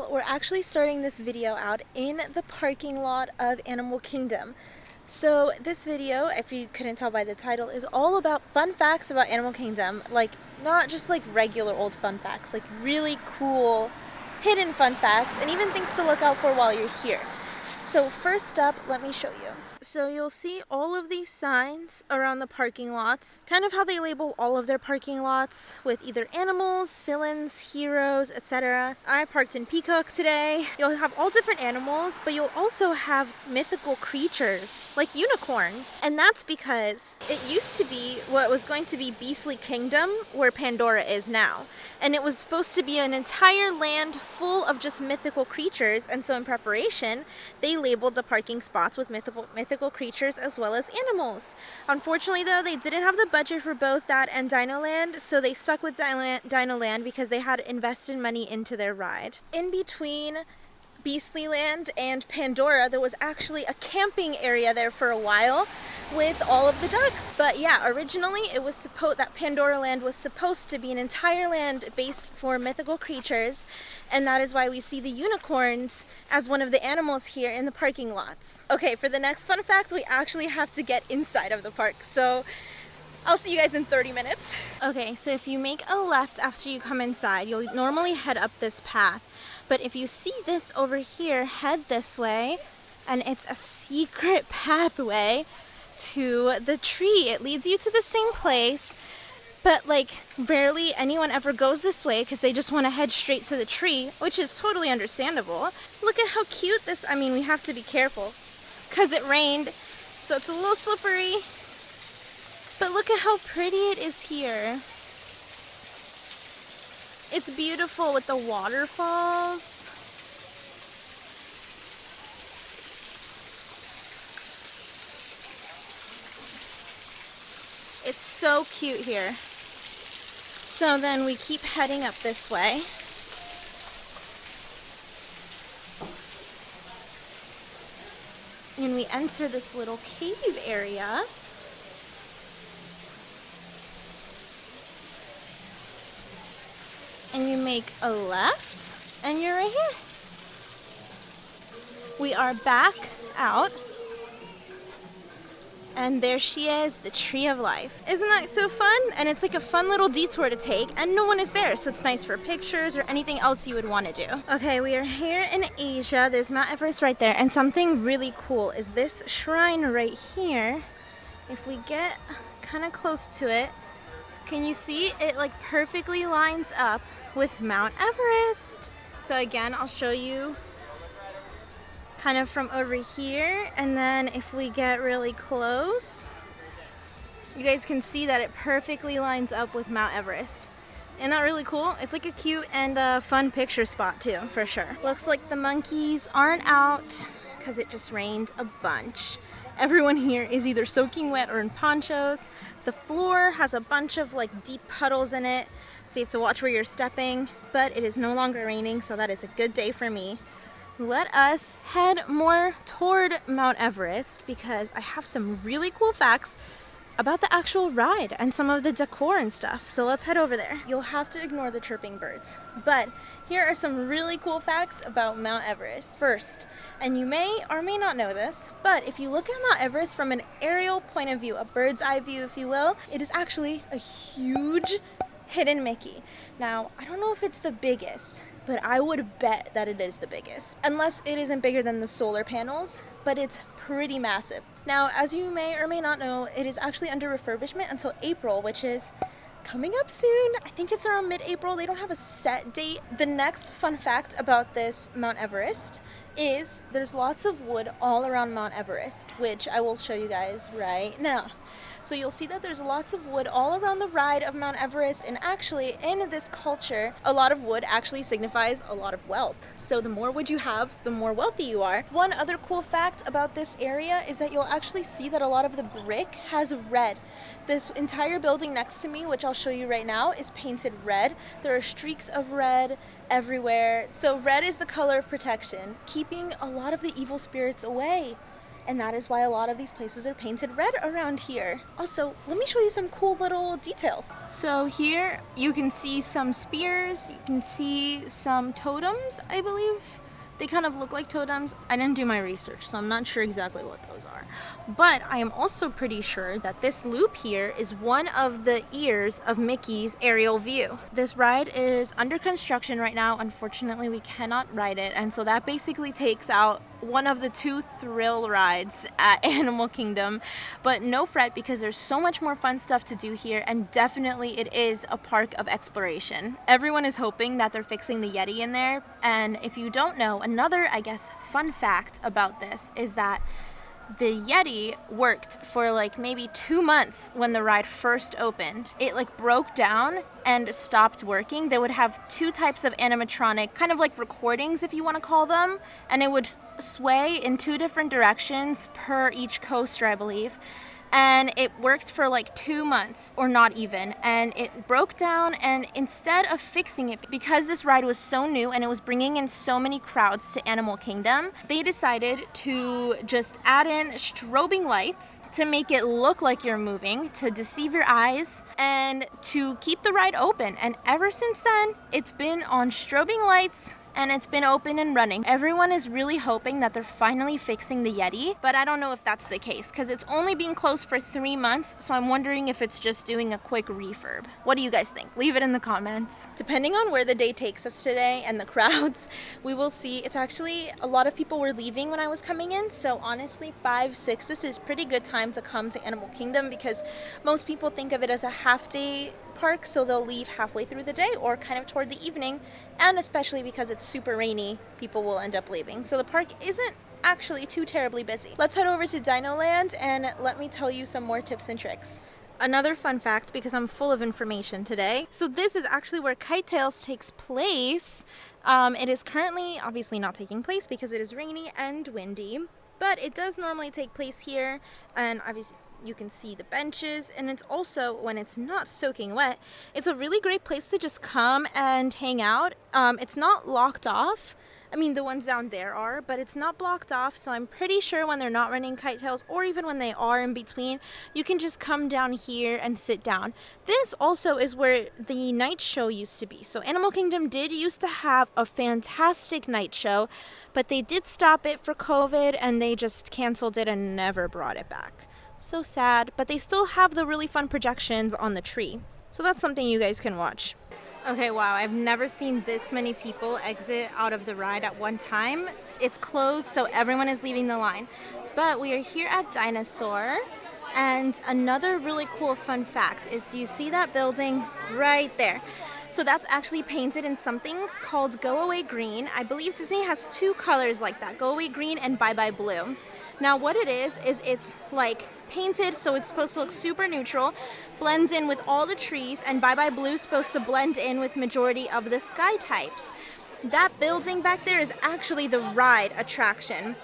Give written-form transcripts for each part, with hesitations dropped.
Well, we're actually starting this video out in the parking lot of Animal Kingdom. So this video, if you couldn't tell by the title, is all about fun facts about Animal Kingdom. Like, not just like regular old fun facts, like really cool hidden fun facts and even things to look out for while you're here. So first up, let me show you. So you'll see all of these signs around the parking lots, kind of how they label all of their parking lots with either animals, villains, heroes, etc. I parked in Peacock today. You'll have all different animals, but you'll also have mythical creatures like unicorn. And that's because it used to be what was going to be Beastly Kingdom, where Pandora is now. And it was supposed to be an entire land full of just mythical creatures, and so in preparation, they labeled the parking spots with mythical creatures as well as animals. Unfortunately though, they didn't have the budget for both that and Dino Land, so they stuck with Dino Land because they had invested money into their ride. In between Beastly Land and Pandora, there was actually a camping area there for a while with all of the ducks. But yeah, originally it was that Pandora Land was supposed to be an entire land based for mythical creatures, and that is why we see the unicorns as one of the animals here in the parking lots. Okay, for the next fun fact, we actually have to get inside of the park, so I'll see you guys in 30 minutes. Okay, so if you make a left after you come inside, you'll normally head up this path. But if you see this over here, head this way, and it's a secret pathway to the tree. It leads you to the same place, but like rarely anyone ever goes this way because they just want to head straight to the tree, which is totally understandable. Look at how cute this, I mean, we have to be careful because it rained, so it's a little slippery. But look at how pretty it is here. It's beautiful with the waterfalls. It's so cute here. So then we keep heading up this way. And we enter this little cave area. And you make a left, and you're right here. We are back out, and there she is, the Tree of Life. Isn't that so fun? And it's like a fun little detour to take, and no one is there, so it's nice for pictures or anything else you would want to do. Okay, we are here in Asia. There's Mount Everest right there, and something really cool is this shrine right here. If we get kind of close to it, can you see it like perfectly lines up with Mount Everest? So again, I'll show you kind of from over here, and then if we get really close, you guys can see that it perfectly lines up with Mount Everest. Isn't that really cool? It's like a cute and fun picture spot too, for sure. Looks like the monkeys aren't out because it just rained a bunch. Everyone here is either soaking wet or in ponchos. The floor has a bunch of like deep puddles in it, so you have to watch where you're stepping, but it is no longer raining, so that is a good day for me. Let us head more toward Mount Everest because I have some really cool facts about the actual ride and some of the decor and stuff. So let's head over there. You'll have to ignore the chirping birds, but here are some really cool facts about Mount Everest. First, and you may or may not know this, but if you look at Mount Everest from an aerial point of view, a bird's eye view if you will, it is actually a huge hidden Mickey. Now, I don't know if it's the biggest, but I would bet that it is the biggest. Unless it isn't bigger than the solar panels, but it's pretty massive. Now, as you may or may not know, it is actually under refurbishment until April, which is coming up soon. I think it's around mid-April. They don't have a set date. The next fun fact about this Mount Everest is there's lots of wood all around Mount Everest, which I will show you guys right now. So you'll see that there's lots of wood all around the ride of Mount Everest, and actually in this culture, a lot of wood actually signifies a lot of wealth. So the more wood you have, the more wealthy you are. One other cool fact about this area is that you'll actually see that a lot of the brick has red. This entire building next to me, which I'll show you right now, is painted red. There are streaks of red everywhere. So red is the color of protection, keeping a lot of the evil spirits away. and that is why a lot of these places are painted red around here. Also, let me show you some cool little details. So here you can see some spears, you can see some totems, I believe. They kind of look like totems. I didn't do my research, so I'm not sure exactly what those are. But I am also pretty sure that this loop here is one of the ears of Mickey's aerial view. This ride is under construction right now. Unfortunately, we cannot ride it, and so that basically takes out one of the 2 thrill rides at Animal Kingdom. But no fret, because there's so much more fun stuff to do here, and definitely it is a park of exploration. Everyone is hoping that they're fixing the Yeti in there, and if you don't know, another, I guess, fun fact about this is that the Yeti worked for like maybe 2 months when the ride first opened. It like broke down and stopped working. They would have 2 types of animatronic, kind of like recordings if you want to call them, and it would sway in 2 different directions per each coaster, I believe. And it worked for like 2 months, or not even, and it broke down, and instead of fixing it, because this ride was so new and it was bringing in so many crowds to Animal Kingdom, they decided to just add in strobing lights to make it look like you're moving, to deceive your eyes, and to keep the ride open. And ever since then, it's been on strobing lights, and it's been open and running. Everyone is really hoping that they're finally fixing the Yeti, but I don't know if that's the case, because it's only been closed for 3 months, so I'm wondering if it's just doing a quick refurb. What do you guys think? Leave it in the comments. Depending on where the day takes us today and the crowds, we will see. It's actually, a lot of people were leaving when I was coming in, so honestly 5, 6, this is pretty good time to come to Animal Kingdom, because most people think of it as a half-day park, so they'll leave halfway through the day or kind of toward the evening, and especially because it's super rainy, people will end up leaving. So the park isn't actually too terribly busy. Let's head over to Dino Land and let me tell you some more tips and tricks. Another fun fact, because I'm full of information today. So this is actually where Kite Tales takes place. It is currently obviously not taking place because it is rainy and windy, but it does normally take place here, and obviously you can see the benches, and it's also, when it's not soaking wet, it's a really great place to just come and hang out. It's not locked off. I mean, the ones down there are, but it's not blocked off, so I'm pretty sure when they're not running Kite Tails, or even when they are in between, you can just come down here and sit down. This also is where the night show used to be. So Animal Kingdom did used to have a fantastic night show, but they did stop it for COVID, and they just canceled it and never brought it back. So sad, but they still have the really fun projections on the tree. So that's something you guys can watch. Okay, wow, I've never seen this many people exit out of the ride at one time. It's closed, so everyone is leaving the line. But we are here at Dinosaur, and another really cool fun fact is, do you see that building right there? So that's actually painted in something called Go Away Green. I believe Disney has 2 colors like that, Go Away Green and Bye Bye Blue. Now what it is it's like painted, so it's supposed to look super neutral, blends in with all the trees, and Bye Bye Blue is supposed to blend in with majority of the sky types. That building back there is actually the ride attraction.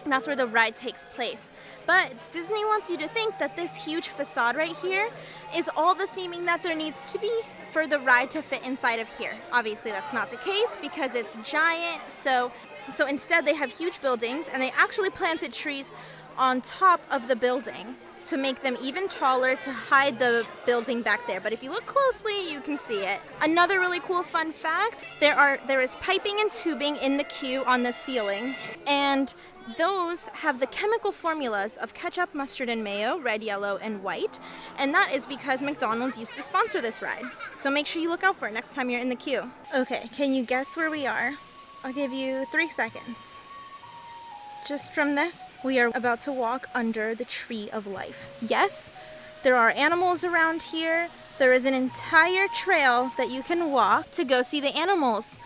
And that's where the ride takes place. But Disney wants you to think that this huge facade right here is all the theming that there needs to be for the ride to fit inside of here. Obviously that's not the case because it's giant, so instead they have huge buildings, and they actually planted trees on top of the building to make them even taller to hide the building back there. But if you look closely, you can see it. Another really cool fun fact, there is piping and tubing in the queue on the ceiling, and those have the chemical formulas of ketchup, mustard, and mayo, red, yellow, and white, and that is because McDonald's used to sponsor this ride. So make sure you look out for it next time you're in the queue. Okay, can you guess where we are? I'll give you 3 seconds. Just from this, we are about to walk under the Tree of Life. Yes, there are animals around here. There is an entire trail that you can walk to go see the animals.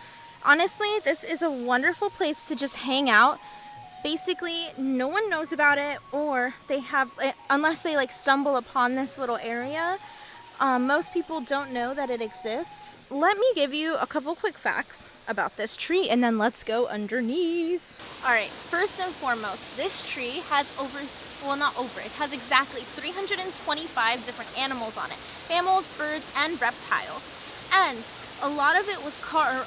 Honestly, this is a wonderful place to just hang out. Basically, no one knows about it, or they have, unless they like stumble upon this little area. Most people don't know that it exists. Let me give you a couple quick facts about this tree, and then let's go underneath. Alright, first and foremost, this tree has it has exactly 325 different animals on it. Mammals, birds, and reptiles. And a lot of it was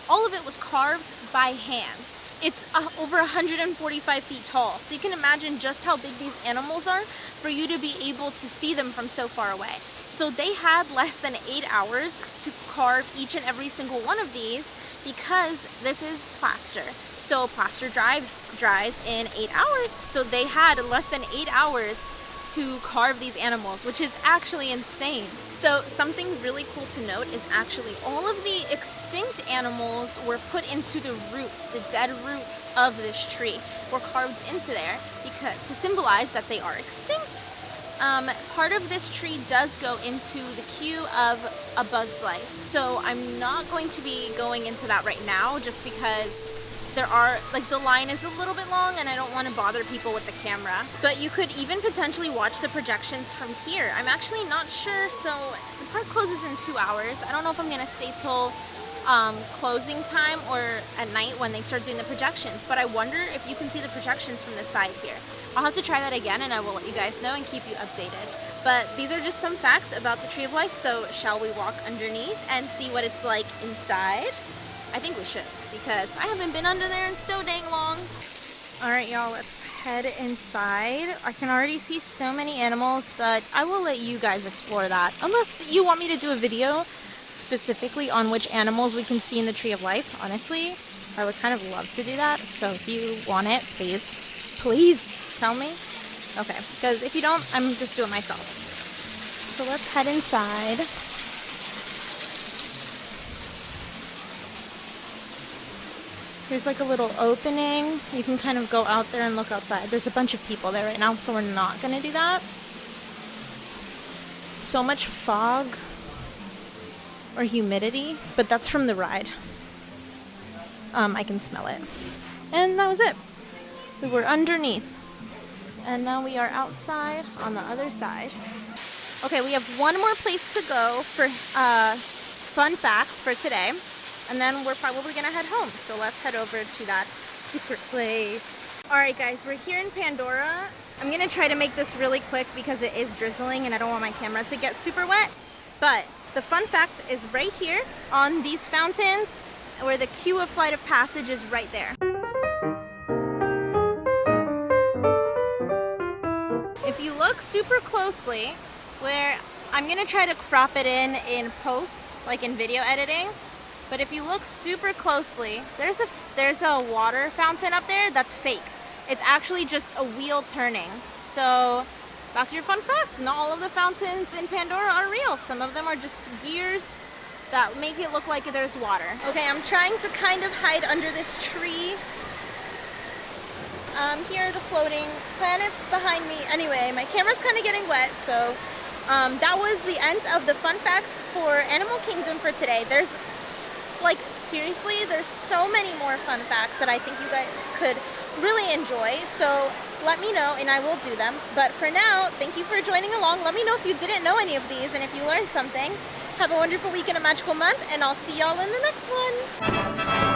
all of it was carved by hand. It's over 145 feet tall. So you can imagine just how big these animals are for you to be able to see them from so far away. So they had less than 8 hours to carve each and every single one of these because this is plaster. So plaster dries in 8 hours. So they had less than 8 hours to carve these animals, which is actually insane. So something really cool to note is actually all of the extinct animals were put into the roots, the dead roots of this tree were carved into there because to symbolize that they are extinct. Part of this tree does go into the queue of A Bug's Life. So I'm not going to be going into that right now just because the line is a little bit long and I don't want to bother people with the camera. But you could even potentially watch the projections from here. I'm actually not sure, so the park closes in 2 hours. I don't know if I'm going to stay till closing time or at night when they start doing the projections, but I wonder if you can see the projections from the side here. I'll have to try that again and I will let you guys know and keep you updated. But these are just some facts about the Tree of Life, so shall we walk underneath and see what it's like inside? I think we should, because I haven't been under there in so dang long. All right, y'all, let's head inside. I can already see so many animals, but I will let you guys explore that. Unless you want me to do a video specifically on which animals we can see in the Tree of Life. Honestly, I would kind of love to do that. So if you want it, please tell me. Okay, because if you don't, I'm just doing it myself. So let's head inside. There's like a little opening. You can kind of go out there and look outside. There's a bunch of people there right now, so we're not gonna do that. So much fog or humidity, but that's from the ride. I can smell it. And that was it. We were underneath. And now we are outside on the other side. Okay, we have one more place to go for fun facts for today. And then we're probably gonna head home. So let's head over to that secret place. All right, guys, we're here in Pandora. I'm gonna try to make this really quick because it is drizzling and I don't want my camera to get super wet. But the fun fact is right here on these fountains where the queue of Flight of Passage is right there. If you look super closely, where I'm gonna try to crop it in post, like in video editing, but if you look super closely, there's a water fountain up there that's fake. It's actually just a wheel turning. So that's your fun fact. Not all of the fountains in Pandora are real. Some of them are just gears that make it look like there's water. Okay, I'm trying to kind of hide under this tree. Here are the floating planets behind me. Anyway, my camera's kind of getting wet, so that was the end of the fun facts for Animal Kingdom for today. There's, like, seriously, there's so many more fun facts that I think you guys could really enjoy, so let me know and I will do them. But for now, thank you for joining along. Let me know if you didn't know any of these and if you learned something. Have a wonderful week and a magical month, and I'll see y'all in the next one.